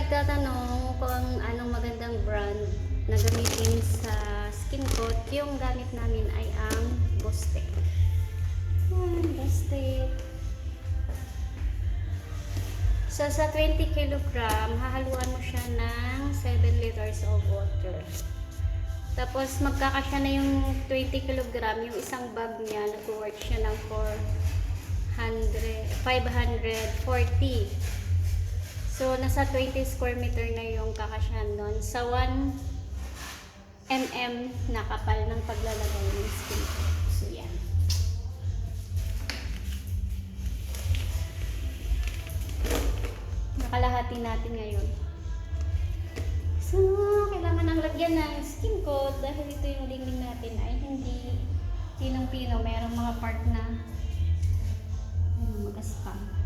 nagtatanong kung anong magandang brand na gamitin sa skin coat, yung gamit namin ay ang Bostik. Bostik. So, sa 20 kilogram, hahaluan mo siya ng 7 liters of water. Tapos, magkakasya na yung 20 kilogram, yung isang bag niya, nag-work siya ng 540. So, nasa 20 square meter na yung kakasyahan doon. Sa 1 mm na kapal ng paglalagay ng skin coat. So, yan. Nakalahati natin ngayon. So, kailangan nang lagyan ng skin coat dahil ito yung dingding natin ay hindi pinong-pino. Mayroong mga part na magaspang.